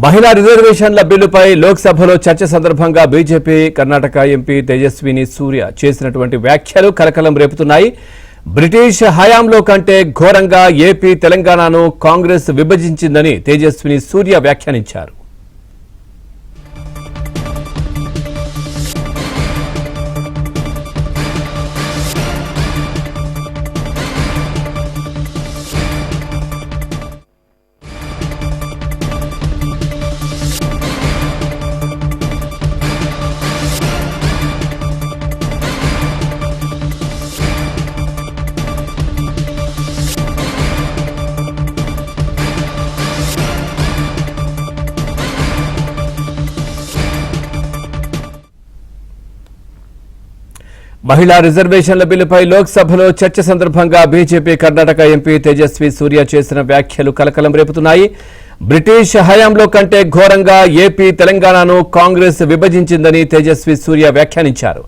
మహిళా రిజర్వేషన్ల బిల్లుపై లోక్సభలో చర్చ సందర్భంగా బీజేపీ కర్ణాటక ఎంపీ తేజస్విని సూర్య చేసినటువంటి వ్యాఖ్యలు కలకలం రేపుతున్నాయి. బ్రిటిష్ హయాంలో కంటే ఘోరంగా ఏపీ తెలంగాణను కాంగ్రెస్ విభజించిందని తేజస్విని సూర్య వ్యాఖ్యానించారు. మహిళా రిజర్వేషన్ల బిల్లుపై లోక్సభలో చర్చ సందర్భంగా బీజేపీ కర్ణాటక ఎంపీ తేజస్వి సూర్య చేసిన వ్యాఖ్యలు కలకలం రేపుతున్నాయి. బ్రిటిష్ హయాంలో కంటే ఘోరంగా ఏపీ తెలంగాణను కాంగ్రెస్ విభజించిందని తేజస్వి సూర్య వ్యాఖ్యానించారు.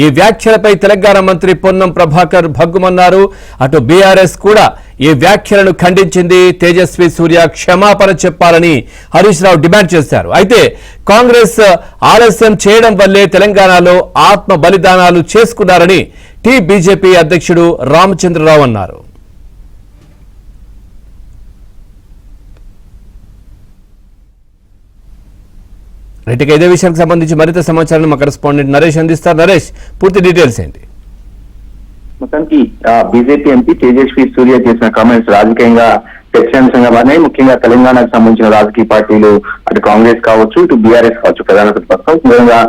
ఈ వ్యాఖ్యలపై తెలంగాణ మంత్రి పొన్నం ప్రభాకర్ భగ్గుమన్నారు. అటు బీఆర్ఎస్ కూడా ఈ వ్యాఖ్యలను ఖండించింది. తేజస్వి సూర్య క్షమాపణ చెప్పాలని హరీష్ రావు డిమాండ్ చేశారు. అయితే కాంగ్రెస్ ఆలస్యం చేయడం వల్లే తెలంగాణలో ఆత్మ బలిదానాలు చేసుకున్నారని బీజేపీ అధ్యక్షుడు రామచంద్రరావు అన్నారు. రైట్గా ఇదే విషయానికి సంబంధించి మరింత సమాచారం మా కరెస్పాండెంట్ నరేష్ అందిస్తారు. నరేష్, పూర్తి డీటెయిల్స్ ఏంటి? మొత్తానికి బీజేపీ ఎంపీ తేజస్వి సూర్య చేసిన కామెంట్స్ రాజకీయంగా చర్చాంశంగా మారినాయి. ముఖ్యంగా తెలంగాణకు సంబంధించిన రాజకీయ పార్టీలు అటు కాంగ్రెస్ కావచ్చు, ఇటు బీఆర్ఎస్ కావచ్చు, ప్రధాన ప్రతిపక్షం తీవ్రంగా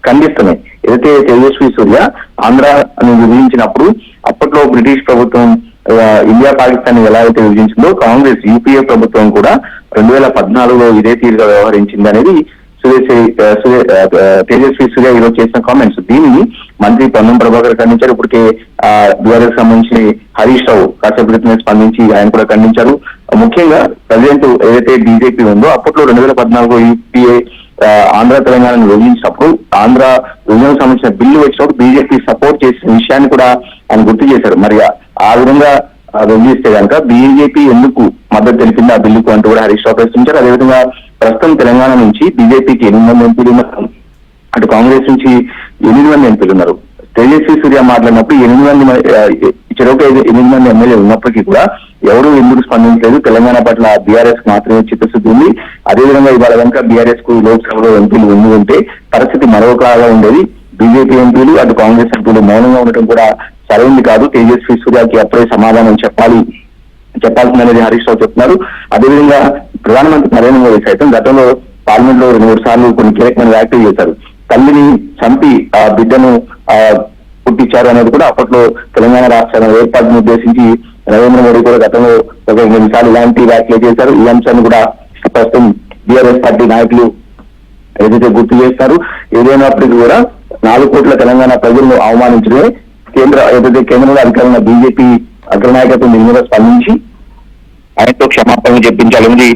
ఖండిస్తున్నాయి. ఏదైతే తేజస్వి సూర్య ఆంధ్రాను విభజించినప్పుడు అప్పట్లో బ్రిటిష్ ప్రభుత్వం ఇండియా పాకిస్తాన్ ఎలా అయితే విభజించిందో కాంగ్రెస్ యూపీఏ ప్రభుత్వం కూడా 2014లో ఇదే తీరుగా వ్యవహరించింది అనేది తేజస్వి సూర్య ఈరోజు చేసిన కామెంట్స్. దీనిని మంత్రి పొన్నం ప్రభాకర్ ఖండించారు. ఇప్పటికే బీఆర్ఎస్ సంబంధించి హరీష్ రావు కాసేపు క్రితమే స్పందించి ఆయన కూడా ఖండించారు. ముఖ్యంగా ప్రజెంట్ ఏదైతే బీజేపీ ఉందో అప్పట్లో 2014 యూపీఏ ఆంధ్ర తెలంగాణను విభజించినప్పుడు ఆంధ్ర విభజనకు సంబంధించిన బిల్లు వచ్చినప్పుడు బీజేపీ సపోర్ట్ చేసిన విషయాన్ని కూడా ఆయన గుర్తు చేశారు. మరి ఆ విధంగా విభజిస్తే కనుక బీజేపీ ఎందుకు మద్దతు తెలిపింది ఆ బిల్లుకు అంటూ కూడా హరీష్ రావు ప్రశ్నించారు. అదేవిధంగా ప్రస్తుతం తెలంగాణ నుంచి బీజేపీకి 8 మంది ఎంపీలు ఉన్నారు, అటు కాంగ్రెస్ నుంచి 8 మంది ఎంపీలు ఉన్నారు. తేజస్వి సూర్య మాట్లాడినప్పుడు 8 మంది ఎమ్మెల్యేలు ఉన్నప్పటికీ కూడా ఎవరూ ఎందుకు స్పందించలేదు. తెలంగాణ పట్ల బీఆర్ఎస్ మాత్రమే చిత్తశుద్ధి ఉంది. అదేవిధంగా ఇవాళ కనుక బీఆర్ఎస్ కు లోక్సభలో ఎంపీలు ఉంటే పరిస్థితి మరొకలాగా ఉండేది. బీజేపీ ఎంపీలు అటు కాంగ్రెస్ ఎంపీలు మౌనంగా ఉండటం కూడా సరైంది కాదు. తేజస్వి సూర్యకి అప్పుడే సమాధానం చెప్పాల్సిందనేది హరీష్ రావు చెప్తున్నారు. అదేవిధంగా ప్రధానమంత్రి నరేంద్ర మోదీ సైతం గతంలో పార్లమెంట్ లో 2-3 సార్లు కొన్ని కీలకమైన వ్యాఖ్యలు చేశారు. తల్లిని చంపి ఆ బిడ్డను పుట్టించారు అనేది కూడా అప్పట్లో తెలంగాణ రాష్ట్ర ఏర్పాటును ఉద్దేశించి నరేంద్ర మోడీ కూడా గతంలో 2 సార్లు ఇలాంటి వ్యాఖ్యలు చేశారు. ఈ అంశాన్ని కూడా ప్రస్తుతం బీఆర్ఎస్ పార్టీ నాయకులు ఏదైతే గుర్తు చేస్తారు. ఏదైనప్పటికీ కూడా 4 కోట్ల తెలంగాణ ప్రజలను అవమానించడమే కేంద్రంలో అధికారంలో బీజేపీ అగ్రనాయకత్వం దీని మీద స్పందించి ఆయనతో క్షమాపణ చెప్పించాలని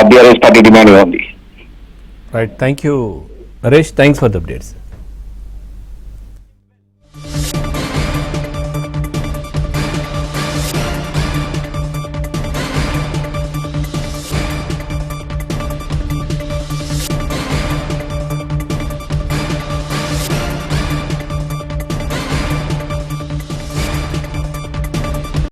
బీఆర్ఎస్ పార్టీ డిమాండ్ ఉంది. Right, thank you Naresh, thanks for the updates.